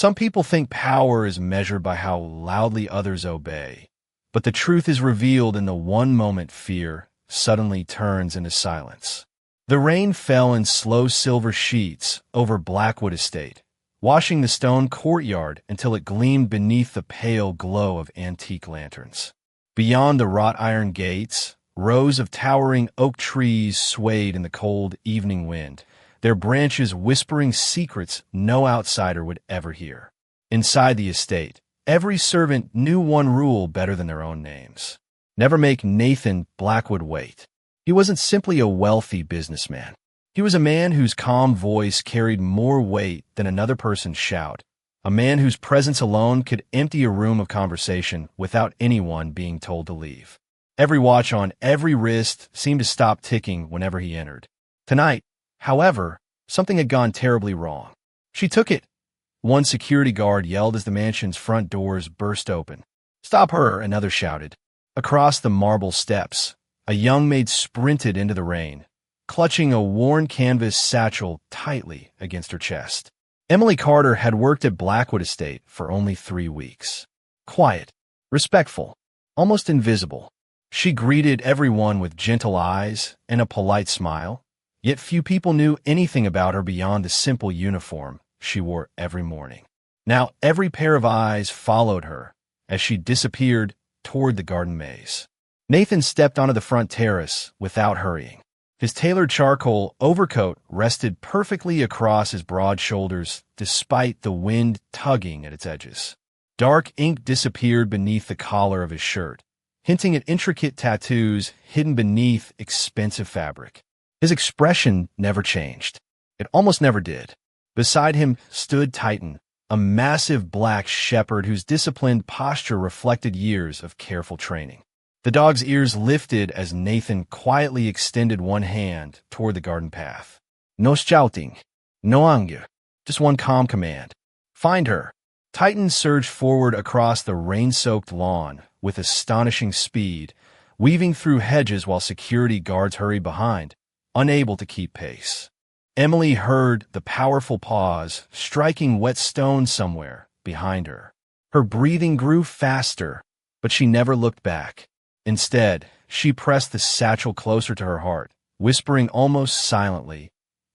Some people think power is measured by how loudly others obey, but the truth is revealed in the one moment fear suddenly turns into silence. The rain fell in slow silver sheets over Blackwood Estate, washing the stone courtyard until it gleamed beneath the pale glow of antique lanterns. Beyond the wrought iron gates, rows of towering oak trees swayed in the cold evening wind, their branches whispering secrets no outsider would ever hear. Inside the estate, every servant knew one rule better than their own names. Never make Nathan Blackwood wait. He wasn't simply a wealthy businessman. He was a man whose calm voice carried more weight than another person's shout, a man whose presence alone could empty a room of conversation without anyone being told to leave. Every watch on every wrist seemed to stop ticking whenever he entered. Tonight, however, something had gone terribly wrong. She took it. One security guard yelled as the mansion's front doors burst open. "Stop her!" another shouted. Across the marble steps, a young maid sprinted into the rain, clutching a worn canvas satchel tightly against her chest. Emily Carter had worked at Blackwood Estate for only 3 weeks. Quiet, respectful, almost invisible. She greeted everyone with gentle eyes and a polite smile, yet few people knew anything about her beyond the simple uniform she wore every morning. Now every pair of eyes followed her as she disappeared toward the garden maze. Nathan stepped onto the front terrace without hurrying. His tailored charcoal overcoat rested perfectly across his broad shoulders despite the wind tugging at its edges. Dark ink disappeared beneath the collar of his shirt, hinting at intricate tattoos hidden beneath expensive fabric. His expression never changed. It almost never did. Beside him stood Titan, a massive black shepherd whose disciplined posture reflected years of careful training. The dog's ears lifted as Nathan quietly extended one hand toward the garden path. No shouting, no anger, just one calm command. Find her. Titan surged forward across the rain-soaked lawn with astonishing speed, weaving through hedges while security guards hurried behind, unable to keep pace. Emily heard the powerful paws striking wet stone somewhere behind her. Her breathing grew faster, but she never looked back. Instead, she pressed the satchel closer to her heart, whispering almost silently,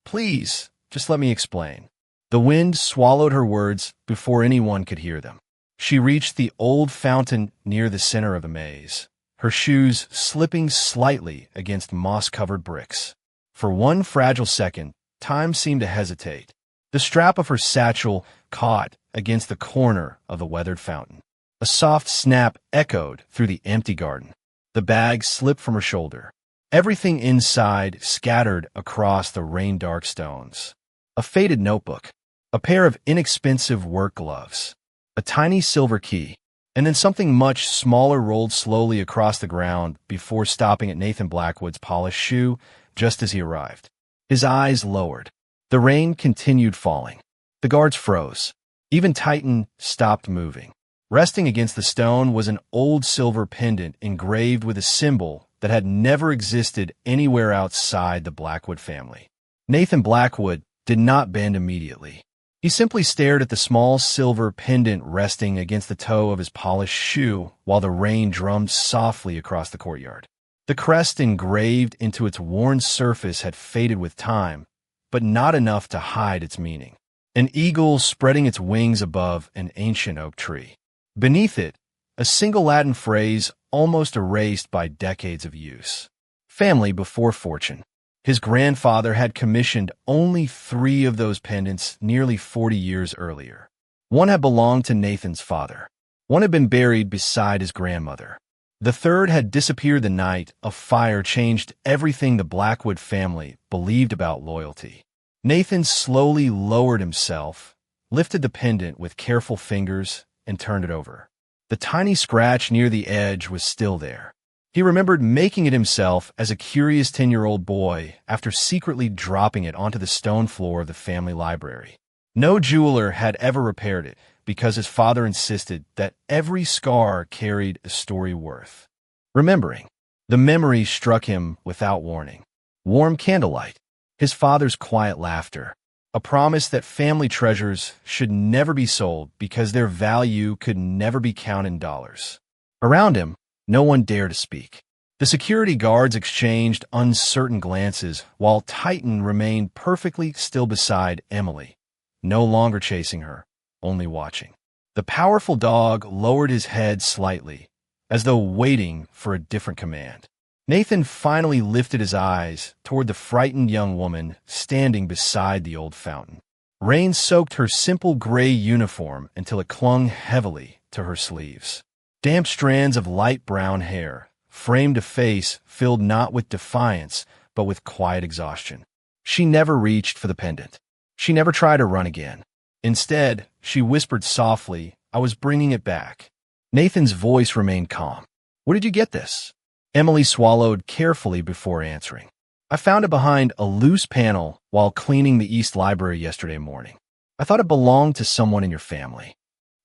"Please, just let me explain." The wind swallowed her words before anyone could hear them. She reached the old fountain near the center of the maze, her shoes slipping slightly against moss-covered bricks. For one fragile second, time seemed to hesitate. The strap of her satchel caught against the corner of the weathered fountain. A soft snap echoed through the empty garden. The bag slipped from her shoulder. Everything inside scattered across the rain-dark stones. A faded notebook, a pair of inexpensive work gloves, a tiny silver key, and then something much smaller rolled slowly across the ground before stopping at Nathan Blackwood's polished shoe just as he arrived. His eyes lowered. The rain continued falling. The guards froze. Even Titan stopped moving. Resting against the stone was an old silver pendant engraved with a symbol that had never existed anywhere outside the Blackwood family. Nathan Blackwood did not bend immediately. He simply stared at the small silver pendant resting against the toe of his polished shoe while the rain drummed softly across the courtyard. The crest engraved into its worn surface had faded with time, but not enough to hide its meaning. An eagle spreading its wings above an ancient oak tree. Beneath it, a single Latin phrase almost erased by decades of use. Family before fortune. His grandfather had commissioned only 3 of those pendants nearly 40 years earlier. One had belonged to Nathan's father. One had been buried beside his grandmother. The third had disappeared the night a fire changed everything the Blackwood family believed about loyalty. Nathan slowly lowered himself, lifted the pendant with careful fingers, and turned it over. The tiny scratch near the edge was still there. He remembered making it himself as a curious 10-year-old boy after secretly dropping it onto the stone floor of the family library. No jeweler had ever repaired it because his father insisted that every scar carried a story worth remembering. The memory struck him without warning. Warm candlelight, his father's quiet laughter, a promise that family treasures should never be sold because their value could never be counted in dollars. Around him, no one dared to speak. The security guards exchanged uncertain glances while Titan remained perfectly still beside Emily, no longer chasing her, only watching. The powerful dog lowered his head slightly, as though waiting for a different command. Nathan finally lifted his eyes toward the frightened young woman standing beside the old fountain. Rain soaked her simple gray uniform until it clung heavily to her sleeves. Damp strands of light brown hair framed a face filled not with defiance, but with quiet exhaustion. She never reached for the pendant. She never tried to run again. Instead, she whispered softly, "I was bringing it back." Nathan's voice remained calm. "Where did you get this?" Emily swallowed carefully before answering. "I found it behind a loose panel while cleaning the East Library yesterday morning. I thought it belonged to someone in your family."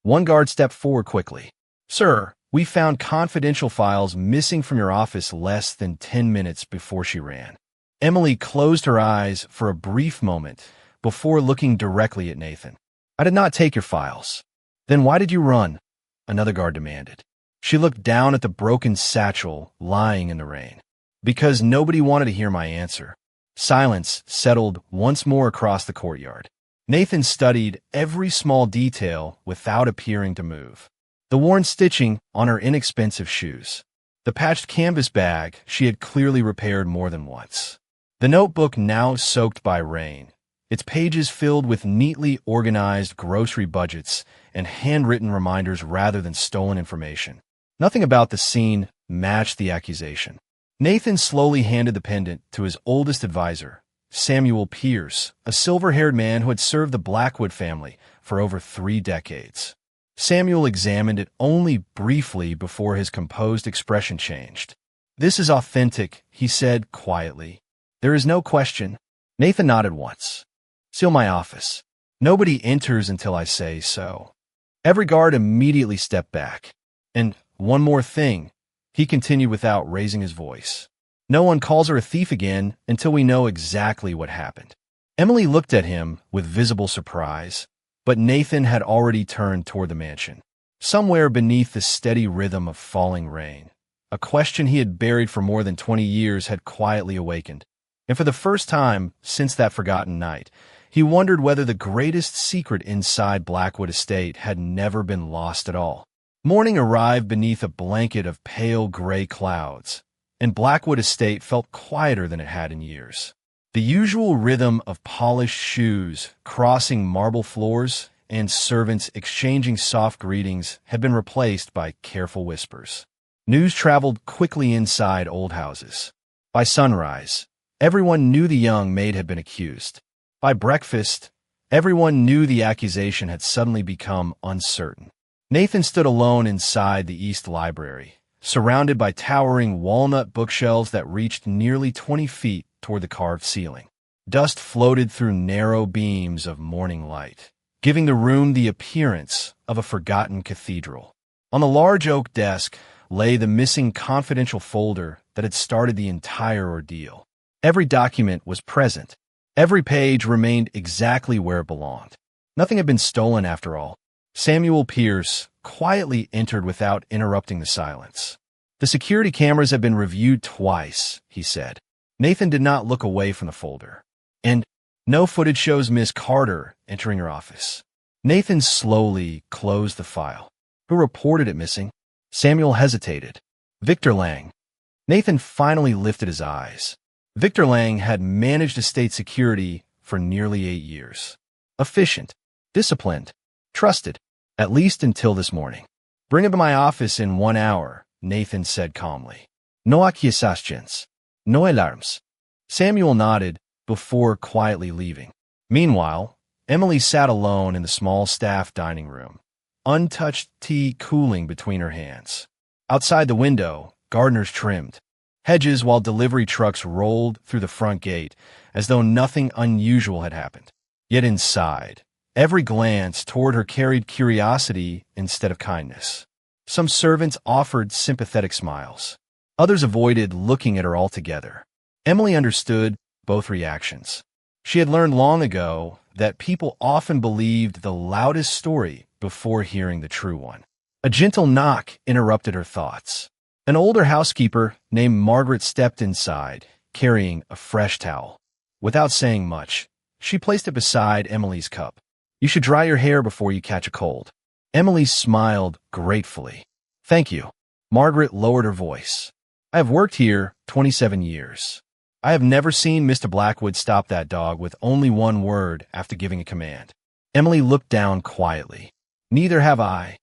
One guard stepped forward quickly. "Sir, we found confidential files missing from your office less than 10 minutes before she ran." Emily closed her eyes for a brief moment before looking directly at Nathan. "I did not take your files." "Then why did you run?" another guard demanded. She looked down at the broken satchel lying in the rain. "Because nobody wanted to hear my answer." Silence settled once more across the courtyard. Nathan studied every small detail without appearing to move. The worn stitching on her inexpensive shoes. The patched canvas bag she had clearly repaired more than once. The notebook now soaked by rain, its pages filled with neatly organized grocery budgets and handwritten reminders rather than stolen information. Nothing about the scene matched the accusation. Nathan slowly handed the pendant to his oldest advisor, Samuel Pierce, a silver-haired man who had served the Blackwood family for over 3 decades. Samuel examined it only briefly before his composed expression changed. "This is authentic," he said quietly. "There is no question." Nathan nodded once. "Seal my office. Nobody enters until I say so." Every guard immediately stepped back. "And one more thing," he continued without raising his voice. "No one calls her a thief again until we know exactly what happened." Emily looked at him with visible surprise, but Nathan had already turned toward the mansion. Somewhere beneath the steady rhythm of falling rain, a question he had buried for more than 20 years had quietly awakened. And for the first time since that forgotten night, he wondered whether the greatest secret inside Blackwood Estate had never been lost at all. Morning arrived beneath a blanket of pale gray clouds, and Blackwood Estate felt quieter than it had in years. The usual rhythm of polished shoes crossing marble floors and servants exchanging soft greetings had been replaced by careful whispers. News traveled quickly inside old houses. By sunrise, everyone knew the young maid had been accused. By breakfast, everyone knew the accusation had suddenly become uncertain. Nathan stood alone inside the East Library, surrounded by towering walnut bookshelves that reached nearly 20 feet toward the carved ceiling. Dust floated through narrow beams of morning light, giving the room the appearance of a forgotten cathedral. On the large oak desk lay the missing confidential folder that had started the entire ordeal. Every document was present. Every page remained exactly where it belonged. Nothing had been stolen after all. Samuel Pierce quietly entered without interrupting the silence. "The security cameras have been reviewed twice," he said. Nathan did not look away from the folder. "And no footage shows Miss Carter entering her office." Nathan slowly closed the file. "Who reported it missing?" Samuel hesitated. "Victor Lang." Nathan finally lifted his eyes. Victor Lang had managed estate security for nearly 8 years. Efficient, disciplined, trusted, at least until this morning. "Bring him to my office in 1 hour," Nathan said calmly. "No accusations. No alarms." Samuel nodded before quietly leaving. Meanwhile, Emily sat alone in the small staff dining room, untouched tea cooling between her hands. Outside the window, gardeners trimmed hedges while delivery trucks rolled through the front gate as though nothing unusual had happened. Yet inside, every glance toward her carried curiosity instead of kindness. Some servants offered sympathetic smiles. Others avoided looking at her altogether. Emily understood both reactions. She had learned long ago that people often believed the loudest story before hearing the true one. A gentle knock interrupted her thoughts. An older housekeeper named Margaret stepped inside, carrying a fresh towel. Without saying much, she placed it beside Emily's cup. "You should dry your hair before you catch a cold." Emily smiled gratefully. "Thank you." Margaret lowered her voice. "I have worked here 27 years. I have never seen Mr. Blackwood stop that dog with only one word after giving a command." Emily looked down quietly. "Neither have I."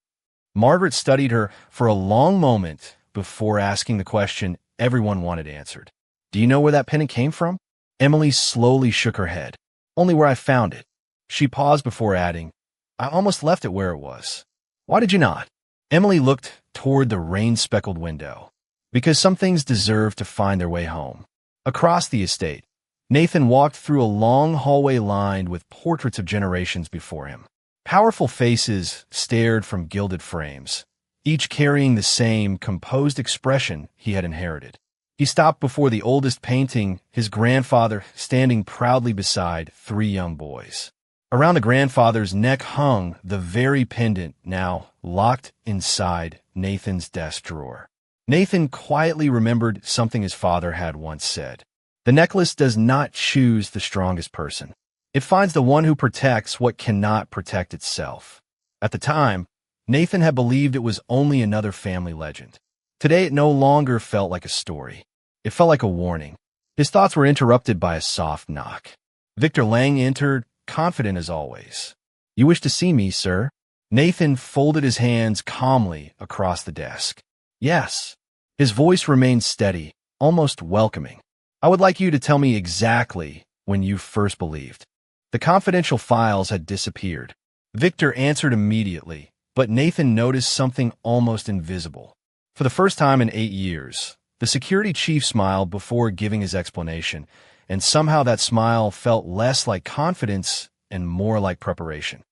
Margaret studied her for a long moment before asking the question everyone wanted answered. "Do you know where that pendant came from?" Emily slowly shook her head. "Only where I found it." She paused before adding, "I almost left it where it was." "Why did you not?" Emily looked toward the rain-speckled window. "Because some things deserve to find their way home." Across the estate, Nathan walked through a long hallway lined with portraits of generations before him. Powerful faces stared from gilded frames, each carrying the same composed expression he had inherited. He stopped before the oldest painting, his grandfather standing proudly beside 3 young boys. Around the grandfather's neck hung the very pendant now locked inside Nathan's desk drawer. Nathan quietly remembered something his father had once said. "The necklace does not choose the strongest person. It finds the one who protects what cannot protect itself." At the time, Nathan had believed it was only another family legend. Today it no longer felt like a story. It felt like a warning. His thoughts were interrupted by a soft knock. Victor Lang entered, confident as always. "You wish to see me, sir?" Nathan folded his hands calmly across the desk. "Yes." His voice remained steady, almost welcoming. "I would like you to tell me exactly when you first believed." The confidential files had disappeared. Victor answered immediately, but Nathan noticed something almost invisible. For the first time in 8 years, the security chief smiled before giving his explanation, and somehow that smile felt less like confidence and more like preparation.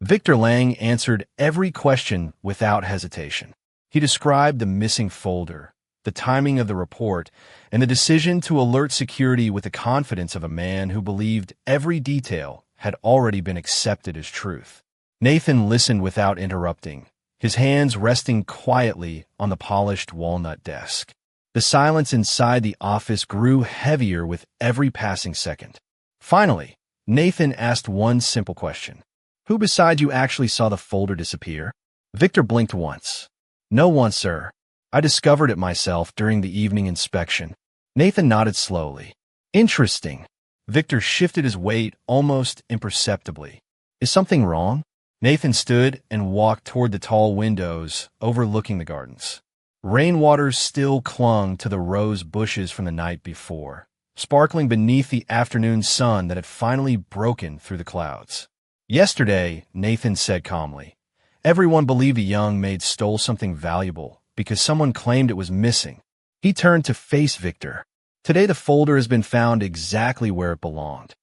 Victor Lang answered every question without hesitation. He described the missing folder, the timing of the report, and the decision to alert security with the confidence of a man who believed every detail had already been accepted as truth. Nathan listened without interrupting, his hands resting quietly on the polished walnut desk. The silence inside the office grew heavier with every passing second. Finally, Nathan asked one simple question. "Who beside you actually saw the folder disappear?" Victor blinked once. "No one, sir. I discovered it myself during the evening inspection." Nathan nodded slowly. "Interesting." Victor shifted his weight almost imperceptibly. "Is something wrong?" Nathan stood and walked toward the tall windows overlooking the gardens. Rainwater still clung to the rose bushes from the night before, sparkling beneath the afternoon sun that had finally broken through the clouds. "Yesterday," Nathan said calmly, "everyone believed a young maid stole something valuable because someone claimed it was missing." He turned to face Victor. "Today the folder has been found exactly where it belonged."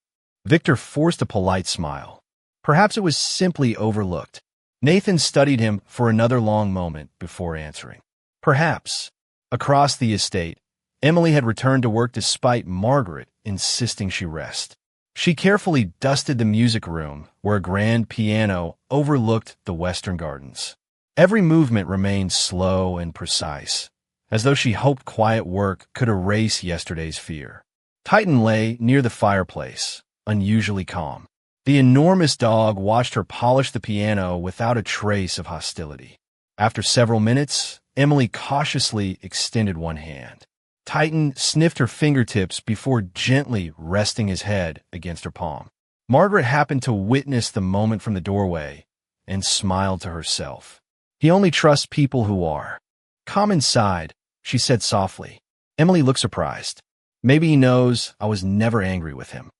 Victor forced a polite smile. Perhaps it was simply overlooked. Nathan studied him for another long moment before answering. "Perhaps." Across the estate, Emily had returned to work despite Margaret insisting she rest. She carefully dusted the music room where a grand piano overlooked the western gardens. Every movement remained slow and precise, as though she hoped quiet work could erase yesterday's fear. Titan lay near the fireplace, unusually calm. The enormous dog watched her polish the piano without a trace of hostility. After several minutes, Emily cautiously extended one hand. Titan sniffed her fingertips before gently resting his head against her palm. Margaret happened to witness the moment from the doorway and smiled to herself. "He only trusts people who are." "Come inside," she said softly. Emily looked surprised. "Maybe he knows I was never angry with him."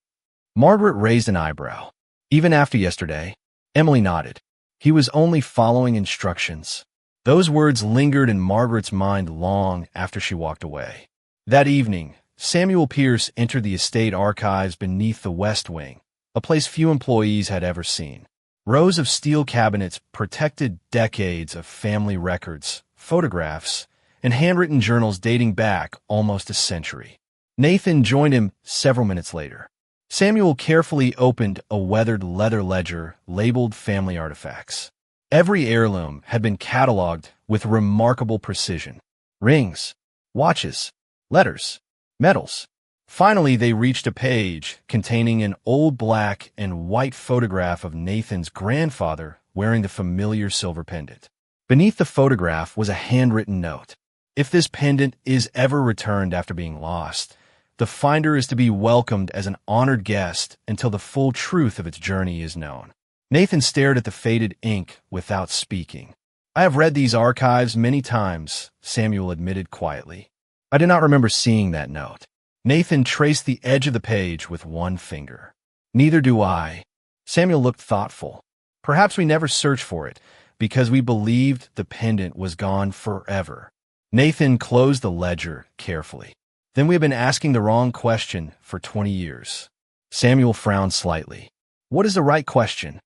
Margaret raised an eyebrow. "Even after yesterday?" Emily nodded. "He was only following instructions." Those words lingered in Margaret's mind long after she walked away. That evening, Samuel Pierce entered the estate archives beneath the West Wing, a place few employees had ever seen. Rows of steel cabinets protected decades of family records, photographs, and handwritten journals dating back almost a century. Nathan joined him several minutes later. Samuel carefully opened a weathered leather ledger labeled family artifacts. Every heirloom had been cataloged with remarkable precision. Rings, watches, letters, medals. Finally, they reached a page containing an old black and white photograph of Nathan's grandfather wearing the familiar silver pendant. Beneath the photograph was a handwritten note. If this pendant is ever returned after being lost, the finder is to be welcomed as an honored guest until the full truth of its journey is known. Nathan stared at the faded ink without speaking. I have read these archives many times, Samuel admitted quietly. I do not remember seeing that note. Nathan traced the edge of the page with one finger. Neither do I. Samuel looked thoughtful. Perhaps we never searched for it, because we believed the pendant was gone forever. Nathan closed the ledger carefully. Then we have been asking the wrong question for 20 years. Samuel frowned slightly. What is the right question?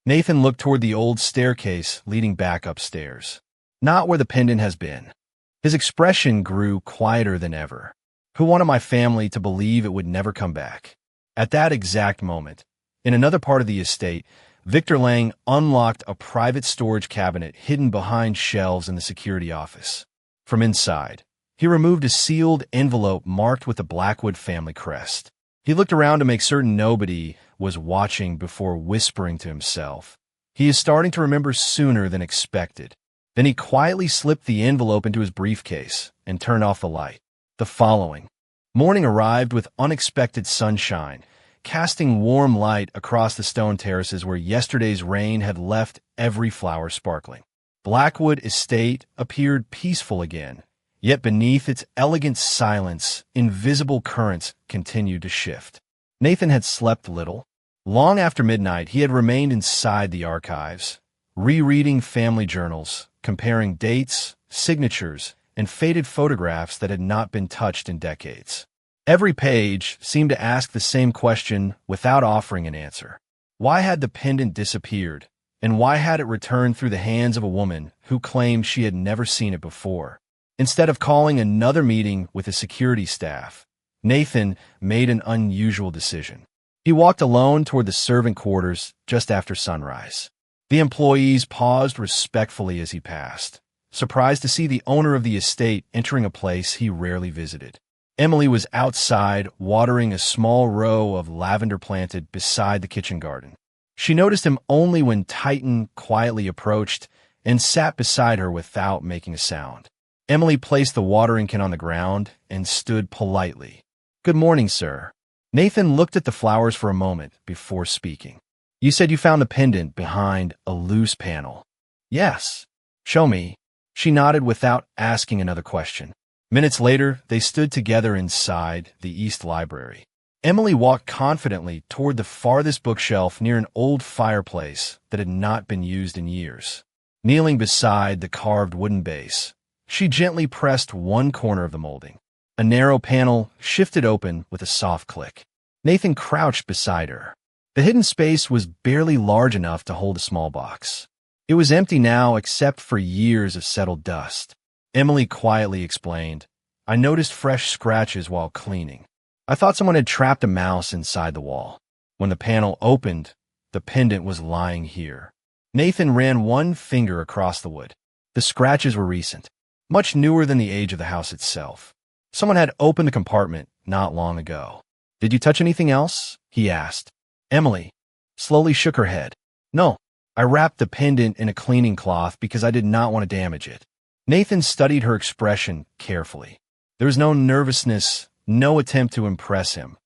Nathan looked toward the old staircase leading back upstairs. Not where the pendant has been. His expression grew quieter than ever. Who wanted my family to believe it would never come back? At that exact moment, in another part of the estate, Victor Lang unlocked a private storage cabinet hidden behind shelves in the security office. From inside, he removed a sealed envelope marked with the Blackwood family crest. He looked around to make certain nobody was watching before whispering to himself, "He is starting to remember sooner than expected." Then he quietly slipped the envelope into his briefcase and turned off the light. The following morning arrived with unexpected sunshine, casting warm light across the stone terraces where yesterday's rain had left every flower sparkling. Blackwood Estate appeared peaceful again, yet beneath its elegant silence, invisible currents continued to shift. Nathan had slept little. Long after midnight, he had remained inside the archives, rereading family journals, comparing dates, signatures, and faded photographs that had not been touched in decades. Every page seemed to ask the same question without offering an answer. Why had the pendant disappeared, and why had it returned through the hands of a woman who claimed she had never seen it before? Instead of calling another meeting with the security staff, Nathan made an unusual decision. He walked alone toward the servant quarters just after sunrise. The employees paused respectfully as he passed, surprised to see the owner of the estate entering a place he rarely visited. Emily was outside watering a small row of lavender planted beside the kitchen garden. She noticed him only when Titan quietly approached and sat beside her without making a sound. Emily placed the watering can on the ground and stood politely. "Good morning, sir." Nathan looked at the flowers for a moment before speaking. "You said you found the pendant behind a loose panel." "Yes." "Show me." She nodded without asking another question. Minutes later, they stood together inside the East Library. Emily walked confidently toward the farthest bookshelf near an old fireplace that had not been used in years. Kneeling beside the carved wooden base, she gently pressed one corner of the molding. A narrow panel shifted open with a soft click. Nathan crouched beside her. The hidden space was barely large enough to hold a small box. It was empty now except for years of settled dust. Emily quietly explained, "I noticed fresh scratches while cleaning. I thought someone had trapped a mouse inside the wall. When the panel opened, the pendant was lying here." Nathan ran one finger across the wood. The scratches were recent, much newer than the age of the house itself. Someone had opened the compartment not long ago. "Did you touch anything else?" he asked. Emily slowly shook her head. "No, I wrapped the pendant in a cleaning cloth because I did not want to damage it." Nathan studied her expression carefully. There was no nervousness, no attempt to impress him,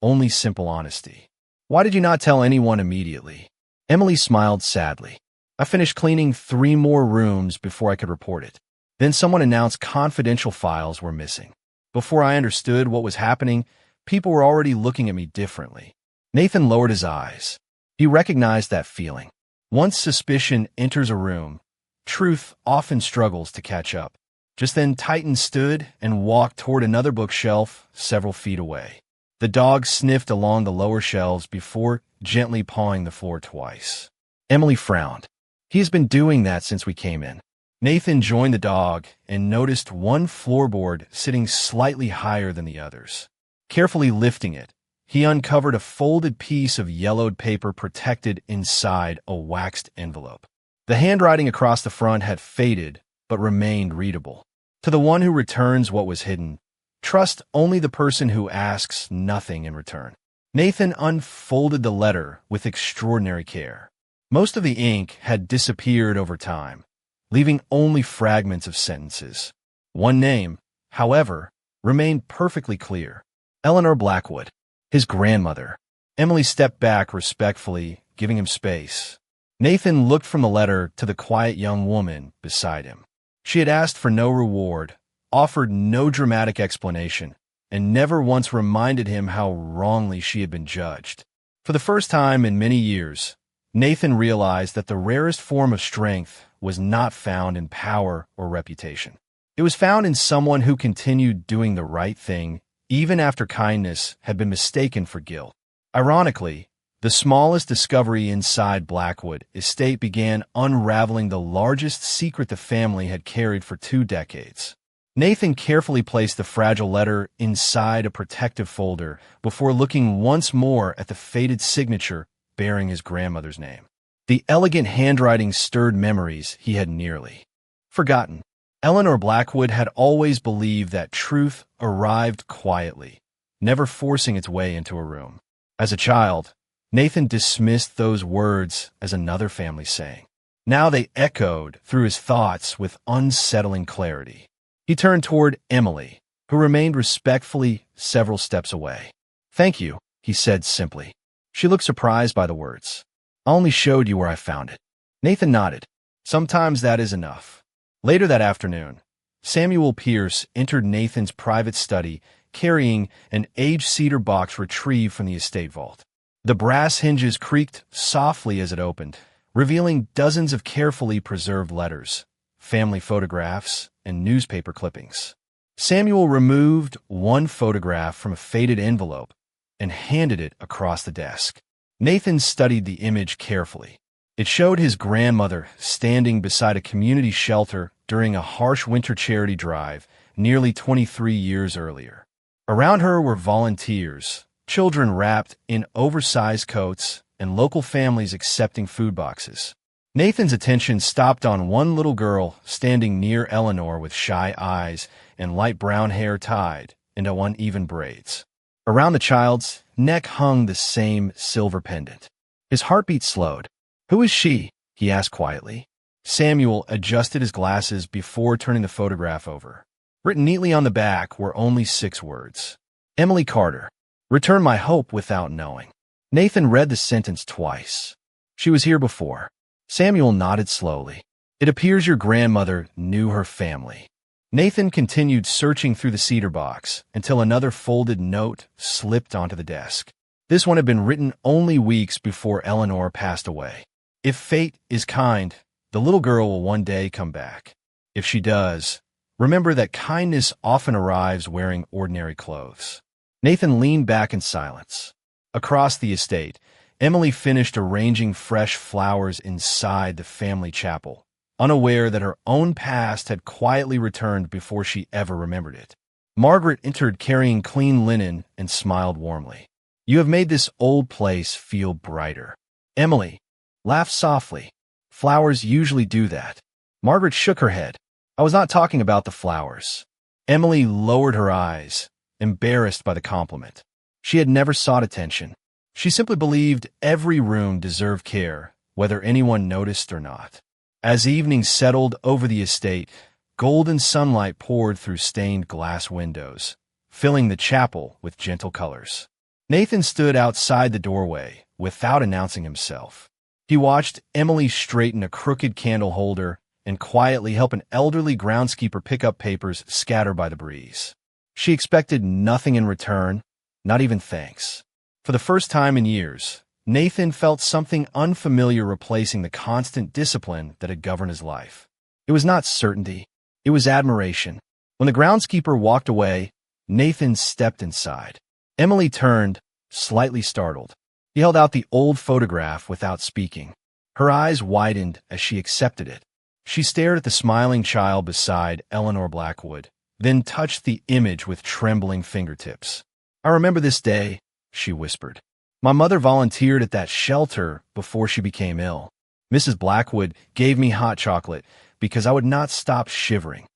only simple honesty. "Why did you not tell anyone immediately?" Emily smiled sadly. "I finished cleaning 3 more rooms before I could report it. Then someone announced confidential files were missing. Before I understood what was happening, people were already looking at me differently." Nathan lowered his eyes. He recognized that feeling. Once suspicion enters a room, truth often struggles to catch up. Just then, Titan stood and walked toward another bookshelf several feet away. The dog sniffed along the lower shelves before gently pawing the floor twice. Emily frowned. "He has been doing that since we came in." Nathan joined the dog and noticed one floorboard sitting slightly higher than the others. Carefully lifting it, he uncovered a folded piece of yellowed paper protected inside a waxed envelope. The handwriting across the front had faded, but remained readable. To the one who returns what was hidden, trust only the person who asks nothing in return. Nathan unfolded the letter with extraordinary care. Most of the ink had disappeared over time, leaving only fragments of sentences. One name, however, remained perfectly clear: Eleanor Blackwood, his grandmother. Emily stepped back respectfully, giving him space. Nathan looked from the letter to the quiet young woman beside him. She had asked for no reward, offered no dramatic explanation, and never once reminded him how wrongly she had been judged. For the first time in many years, Nathan realized that the rarest form of strength was not found in power or reputation. It was found in someone who continued doing the right thing, even after kindness had been mistaken for guilt. Ironically, the smallest discovery inside Blackwood estate began unraveling the largest secret the family had carried for 2 decades. Nathan carefully placed the fragile letter inside a protective folder before looking once more at the faded signature bearing his grandmother's name. The elegant handwriting stirred memories he had nearly forgotten. Eleanor Blackwood had always believed that truth arrived quietly, never forcing its way into a room. As a child, Nathan dismissed those words as another family saying. Now they echoed through his thoughts with unsettling clarity. He turned toward Emily, who remained respectfully several steps away. "Thank you," he said simply. She looked surprised by the words. "I only showed you where I found it." Nathan nodded. Sometimes that is enough. Later that afternoon, Samuel Pierce entered Nathan's private study carrying an aged cedar box retrieved from the estate vault. The brass hinges creaked softly as it opened, revealing dozens of carefully preserved letters, family photographs, and newspaper clippings. Samuel removed one photograph from a faded envelope and handed it across the desk. Nathan studied the image carefully. It showed his grandmother standing beside a community shelter during a harsh winter charity drive nearly 23 years earlier. Around her were volunteers, children wrapped in oversized coats, and local families accepting food boxes. Nathan's attention stopped on one little girl standing near Eleanor with shy eyes and light brown hair tied into uneven braids. Around the child's neck hung the same silver pendant. His heartbeat slowed. "Who is she?" he asked quietly. Samuel adjusted his glasses before turning the photograph over. Written neatly on the back were only 6 words. "Emily Carter. Return my hope without knowing." Nathan read the sentence twice. "She was here before." Samuel nodded slowly. "It appears your grandmother knew her family." Nathan continued searching through the cedar box until another folded note slipped onto the desk. This one had been written only weeks before Eleanor passed away. "If fate is kind, the little girl will one day come back. If she does, remember that kindness often arrives wearing ordinary clothes." Nathan leaned back in silence. Across the estate, Emily finished arranging fresh flowers inside the family chapel, unaware that her own past had quietly returned before she ever remembered it. Margaret entered carrying clean linen and smiled warmly. "You have made this old place feel brighter." Emily laughed softly. "Flowers usually do that." Margaret shook her head. "I was not talking about the flowers." Emily lowered her eyes, embarrassed by the compliment. She had never sought attention. She simply believed every room deserved care, whether anyone noticed or not. As evening settled over the estate, golden sunlight poured through stained glass windows, filling the chapel with gentle colors. Nathan stood outside the doorway without announcing himself. He watched Emily straighten a crooked candle holder and quietly help an elderly groundskeeper pick up papers scattered by the breeze. She expected nothing in return, not even thanks. For the first time in years, Nathan felt something unfamiliar replacing the constant discipline that had governed his life. It was not certainty, it was admiration. When the groundskeeper walked away, Nathan stepped inside. Emily turned, slightly startled. He held out the old photograph without speaking. Her eyes widened as she accepted it. She stared at the smiling child beside Eleanor Blackwood, then touched the image with trembling fingertips. "I remember this day," she whispered. My mother volunteered at that shelter before she became ill. Mrs. Blackwood gave me hot chocolate because I would not stop shivering.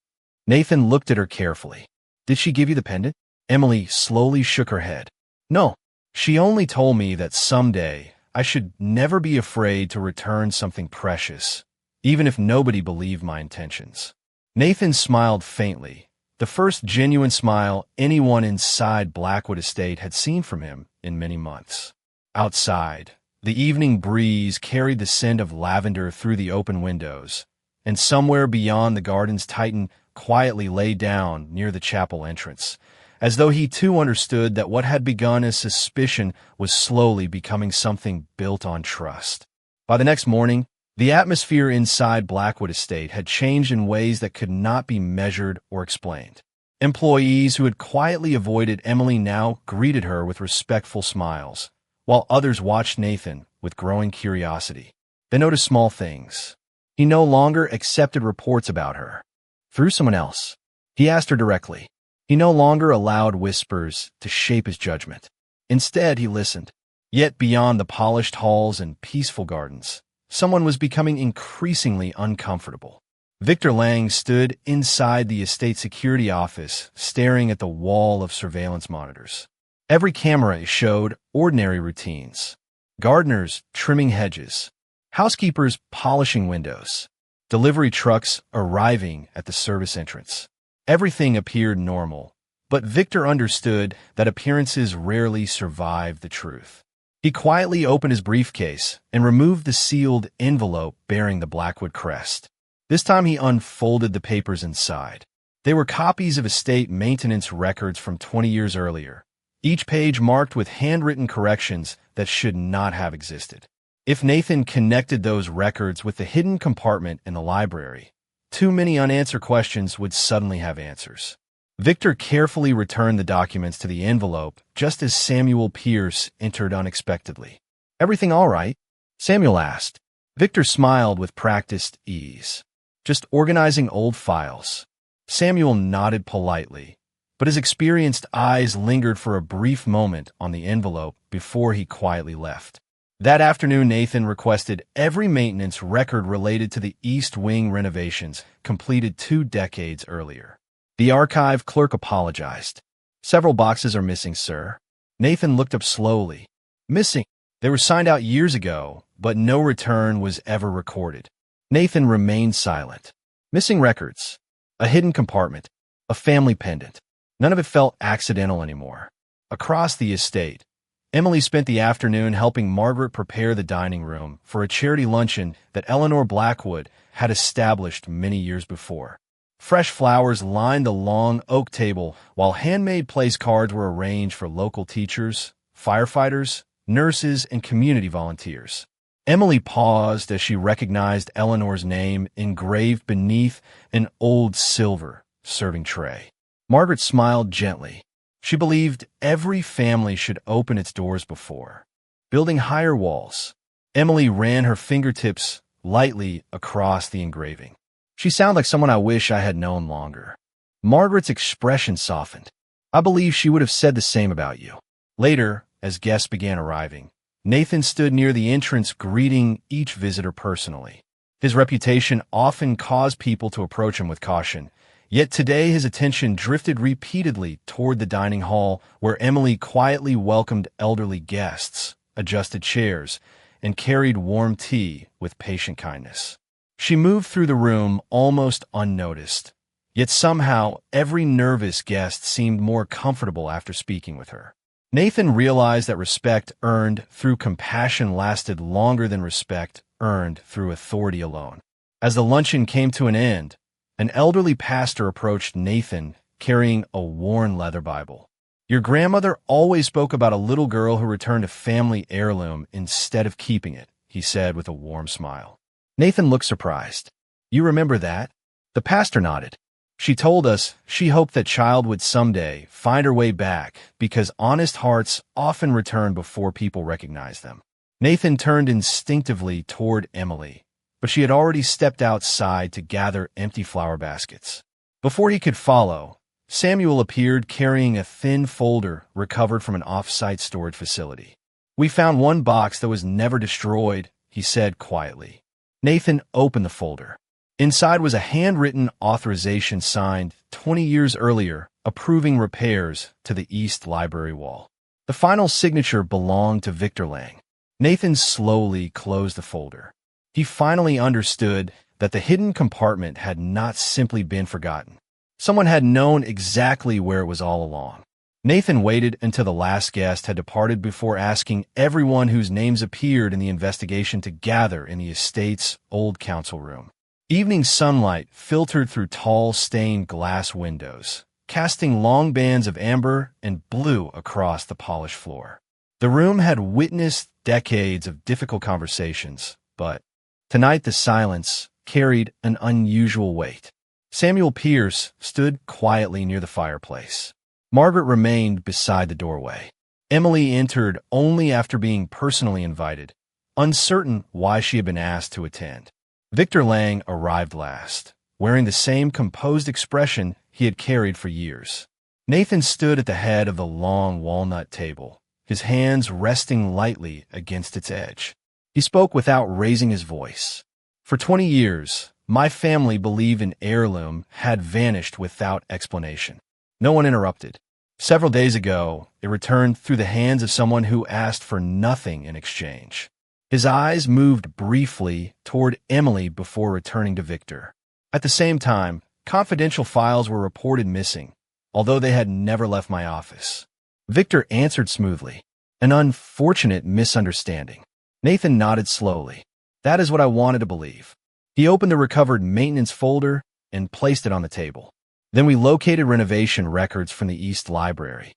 Nathan looked at her carefully. Did she give you the pendant? Emily slowly shook her head. No, she only told me that someday I should never be afraid to return something precious, even if nobody believed my intentions. Nathan smiled faintly, the first genuine smile anyone inside Blackwood Estate had seen from him in many months. Outside, the evening breeze carried the scent of lavender through the open windows, and somewhere beyond the gardens Titan quietly lay down near the chapel entrance, as though he too understood that what had begun as suspicion was slowly becoming something built on trust. By the next morning, the atmosphere inside Blackwood Estate had changed in ways that could not be measured or explained. Employees who had quietly avoided Emily now greeted her with respectful smiles, while others watched Nathan with growing curiosity. They noticed small things. He no longer accepted reports about her through someone else. He asked her directly. He no longer allowed whispers to shape his judgment. Instead, he listened. Yet beyond the polished halls and peaceful gardens, someone was becoming increasingly uncomfortable. Victor Lang stood inside the estate security office, staring at the wall of surveillance monitors. Every camera showed ordinary routines. Gardeners trimming hedges, housekeepers polishing windows, delivery trucks arriving at the service entrance. Everything appeared normal, but Victor understood that appearances rarely survive the truth. He quietly opened his briefcase and removed the sealed envelope bearing the Blackwood crest. This time he unfolded the papers inside. They were copies of estate maintenance records from 20 years earlier, each page marked with handwritten corrections that should not have existed. If Nathan connected those records with the hidden compartment in the library, too many unanswered questions would suddenly have answers. Victor carefully returned the documents to the envelope just as Samuel Pierce entered unexpectedly. Everything all right? Samuel asked. Victor smiled with practiced ease. Just organizing old files. Samuel nodded politely, but his experienced eyes lingered for a brief moment on the envelope before he quietly left. That afternoon, Nathan requested every maintenance record related to the East Wing renovations completed 2 decades earlier. The archive clerk apologized. Several boxes are missing, sir. Nathan looked up slowly. Missing? They were signed out years ago, but no return was ever recorded. Nathan remained silent. Missing records. A hidden compartment. A family pendant. None of it felt accidental anymore. Across the estate, Emily spent the afternoon helping Margaret prepare the dining room for a charity luncheon that Eleanor Blackwood had established many years before. Fresh flowers lined the long oak table, while handmade place cards were arranged for local teachers, firefighters, nurses, and community volunteers. Emily paused as she recognized Eleanor's name engraved beneath an old silver serving tray. Margaret smiled gently. She believed every family should open its doors before building higher walls. Emily ran her fingertips lightly across the engraving. She sounded like someone I wish I had known longer. Margaret's expression softened. I believe she would have said the same about you. Later, as guests began arriving, Nathan stood near the entrance greeting each visitor personally. His reputation often caused people to approach him with caution. Yet today his attention drifted repeatedly toward the dining hall where Emily quietly welcomed elderly guests, adjusted chairs, and carried warm tea with patient kindness. She moved through the room almost unnoticed, yet somehow every nervous guest seemed more comfortable after speaking with her. Nathan realized that respect earned through compassion lasted longer than respect earned through authority alone. As the luncheon came to an end, an elderly pastor approached Nathan carrying a worn leather Bible. Your grandmother always spoke about a little girl who returned a family heirloom instead of keeping it, he said with a warm smile. Nathan looked surprised. You remember that? The pastor nodded. She told us she hoped that child would someday find her way back because honest hearts often return before people recognize them. Nathan turned instinctively toward Emily, but she had already stepped outside to gather empty flower baskets. Before he could follow, Samuel appeared carrying a thin folder recovered from an off-site storage facility. "We found one box that was never destroyed," he said quietly. Nathan opened the folder. Inside was a handwritten authorization signed 20 years earlier, approving repairs to the East Library wall. The final signature belonged to Victor Lang. Nathan slowly closed the folder. He finally understood that the hidden compartment had not simply been forgotten. Someone had known exactly where it was all along. Nathan waited until the last guest had departed before asking everyone whose names appeared in the investigation to gather in the estate's old council room. Evening sunlight filtered through tall stained glass windows, casting long bands of amber and blue across the polished floor. The room had witnessed decades of difficult conversations, but tonight the silence carried an unusual weight. Samuel Pierce stood quietly near the fireplace. Margaret remained beside the doorway. Emily entered only after being personally invited, uncertain why she had been asked to attend. Victor Lang arrived last, wearing the same composed expression he had carried for years. Nathan stood at the head of the long walnut table, his hands resting lightly against its edge. He spoke without raising his voice. "For 20 years, my family believed an heirloom had vanished without explanation." No one interrupted. Several days ago, it returned through the hands of someone who asked for nothing in exchange. His eyes moved briefly toward Emily before returning to Victor. At the same time, confidential files were reported missing, although they had never left my office. Victor answered smoothly. "An unfortunate misunderstanding." Nathan nodded slowly. "That is what I wanted to believe." He opened the recovered maintenance folder and placed it on the table. Then we located renovation records from the East Library.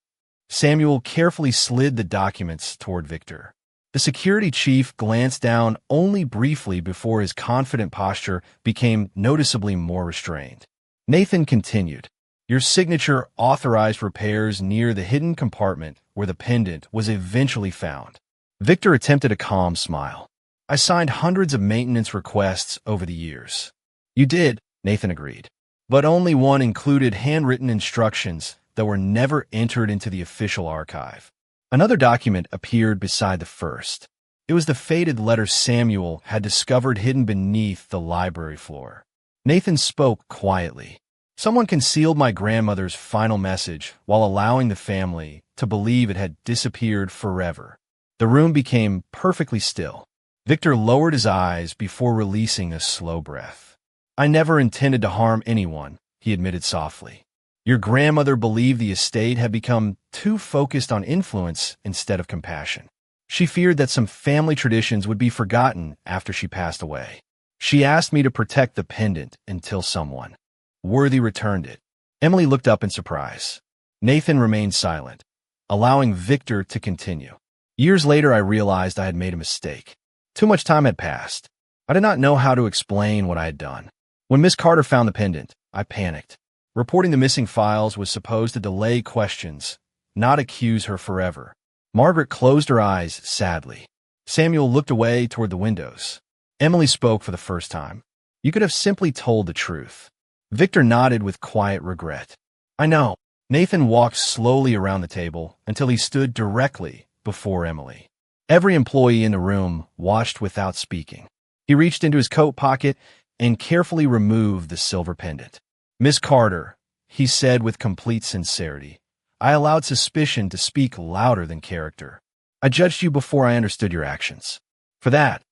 Samuel carefully slid the documents toward Victor. The security chief glanced down only briefly before his confident posture became noticeably more restrained. Nathan continued. "Your signature authorized repairs near the hidden compartment where the pendant was eventually found." Victor attempted a calm smile. "I signed hundreds of maintenance requests over the years." "You did," Nathan agreed. "But only one included handwritten instructions that were never entered into the official archive." Another document appeared beside the first. It was the faded letter Samuel had discovered hidden beneath the library floor. Nathan spoke quietly. "Someone concealed my grandmother's final message while allowing the family to believe it had disappeared forever." The room became perfectly still. Victor lowered his eyes before releasing a slow breath. "I never intended to harm anyone," he admitted softly. "Your grandmother believed the estate had become too focused on influence instead of compassion. She feared that some family traditions would be forgotten after she passed away. She asked me to protect the pendant until someone worthy returned it." Emily looked up in surprise. Nathan remained silent, allowing Victor to continue. "Years later, I realized I had made a mistake. Too much time had passed. I did not know how to explain what I had done. When Miss Carter found the pendant, I panicked. Reporting the missing files was supposed to delay questions, not accuse her forever." Margaret closed her eyes sadly. Samuel looked away toward the windows. Emily spoke for the first time. "You could have simply told the truth." Victor nodded with quiet regret. "I know." Nathan walked slowly around the table until he stood directly before Emily. Every employee in the room watched without speaking. He reached into his coat pocket and carefully removed the silver pendant. "Miss Carter," he said with complete sincerity, "I allowed suspicion to speak louder than character. I judged you before I understood your actions. For that,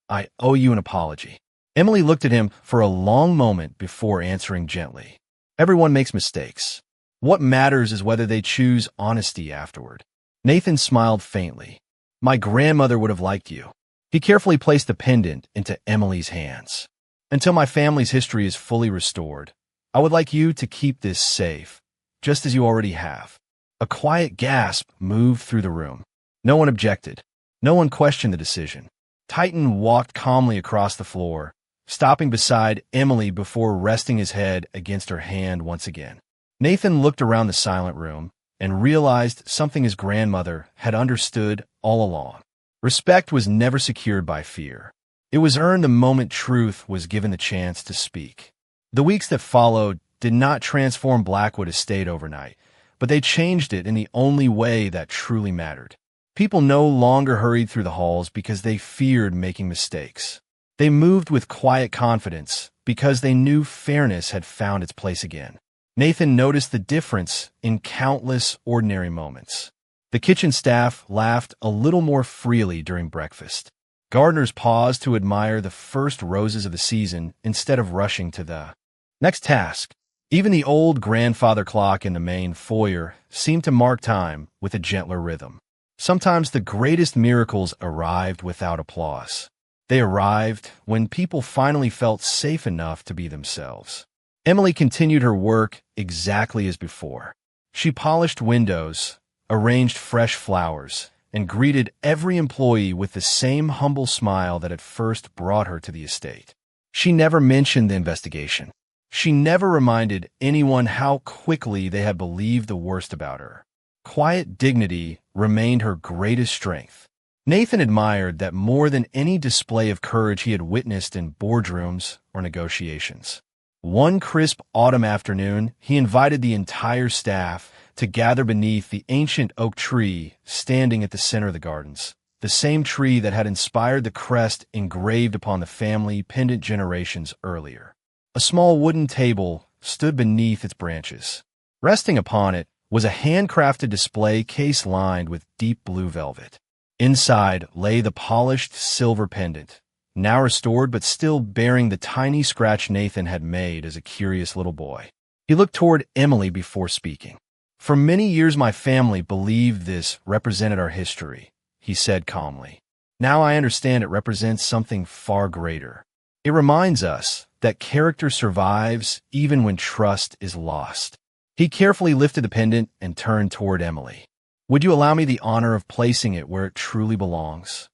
I owe you an apology." Emily looked at him for a long moment before answering gently. "Everyone makes mistakes. What matters is whether they choose honesty afterward." Nathan smiled faintly. "My grandmother would have liked you." He carefully placed the pendant into Emily's hands. "Until my family's history is fully restored, I would like you to keep this safe, just as you already have." A quiet gasp moved through the room. No one objected. No one questioned the decision. Titan walked calmly across the floor, stopping beside Emily before resting his head against her hand once again. Nathan looked around the silent room and realized something his grandmother had understood all along. Respect was never secured by fear. It was earned the moment truth was given the chance to speak. The weeks that followed did not transform Blackwood Estate overnight, but they changed it in the only way that truly mattered. People no longer hurried through the halls because they feared making mistakes. They moved with quiet confidence because they knew fairness had found its place again. Nathan noticed the difference in countless ordinary moments. The kitchen staff laughed a little more freely during breakfast. Gardeners paused to admire the first roses of the season instead of rushing to the next task. Even the old grandfather clock in the main foyer seemed to mark time with a gentler rhythm. Sometimes the greatest miracles arrived without applause. They arrived when people finally felt safe enough to be themselves. Emily continued her work exactly as before. She polished windows, arranged fresh flowers, and greeted every employee with the same humble smile that had first brought her to the estate. She never mentioned the investigation. She never reminded anyone how quickly they had believed the worst about her. Quiet dignity remained her greatest strength. Nathan admired that more than any display of courage he had witnessed in boardrooms or negotiations. One crisp autumn afternoon, he invited the entire staff to gather beneath the ancient oak tree standing at the center of the gardens, the same tree that had inspired the crest engraved upon the family pendant generations earlier. A small wooden table stood beneath its branches. Resting upon it was a handcrafted display case lined with deep blue velvet. Inside lay the polished silver pendant, now restored but still bearing the tiny scratch Nathan had made as a curious little boy. He looked toward Emily before speaking. "For many years my family believed this represented our history," he said calmly. "Now I understand it represents something far greater. It reminds us that character survives even when trust is lost." He carefully lifted the pendant and turned toward Emily. "Would you allow me the honor of placing it where it truly belongs?"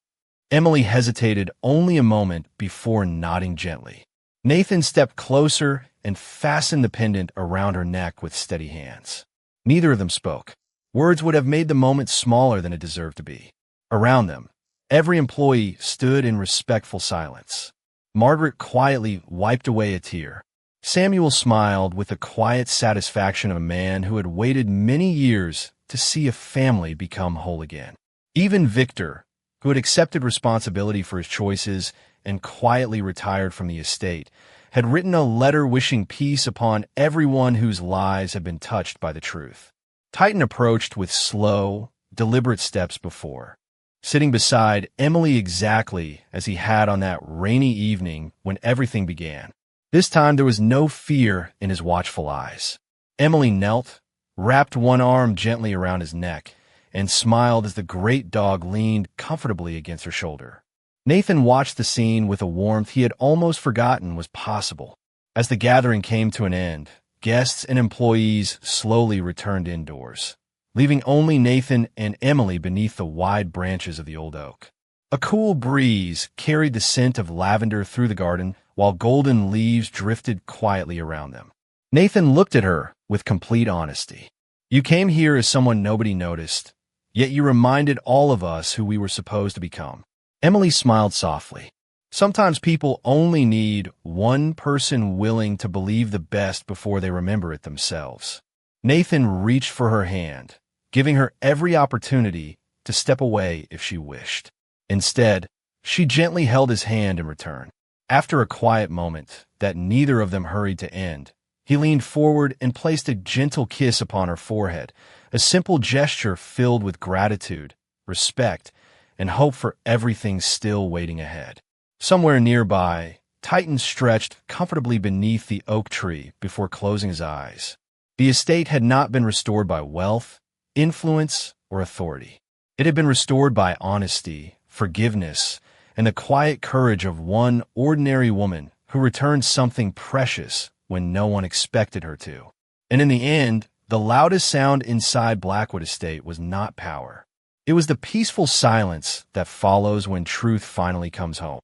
Emily hesitated only a moment before nodding gently. Nathan stepped closer and fastened the pendant around her neck with steady hands. Neither of them spoke. Words would have made the moment smaller than it deserved to be. Around them, every employee stood in respectful silence. Margaret quietly wiped away a tear. Samuel smiled with the quiet satisfaction of a man who had waited many years to see a family become whole again. Even Victor, who had accepted responsibility for his choices and quietly retired from the estate, had written a letter wishing peace upon everyone whose lives had been touched by the truth. Titan approached with slow, deliberate steps before, sitting beside Emily exactly as he had on that rainy evening when everything began. This time there was no fear in his watchful eyes. Emily knelt, wrapped one arm gently around his neck, and smiled as the great dog leaned comfortably against her shoulder. Nathan watched the scene with a warmth he had almost forgotten was possible. As the gathering came to an end, guests and employees slowly returned indoors, leaving only Nathan and Emily beneath the wide branches of the old oak. A cool breeze carried the scent of lavender through the garden, while golden leaves drifted quietly around them. Nathan looked at her with complete honesty. "You came here as someone nobody noticed, yet you reminded all of us who we were supposed to become." Emily smiled softly. "Sometimes people only need one person willing to believe the best before they remember it themselves." Nathan reached for her hand, giving her every opportunity to step away if she wished. Instead, she gently held his hand in return. After a quiet moment that neither of them hurried to end, he leaned forward and placed a gentle kiss upon her forehead, a simple gesture filled with gratitude, respect, and hope for everything still waiting ahead. Somewhere nearby, Titan stretched comfortably beneath the oak tree before closing his eyes. The estate had not been restored by wealth, influence, or authority. It had been restored by honesty, forgiveness, and the quiet courage of one ordinary woman who returned something precious when no one expected her to. And in the end, the loudest sound inside Blackwood Estate was not power. It was the peaceful silence that follows when truth finally comes home.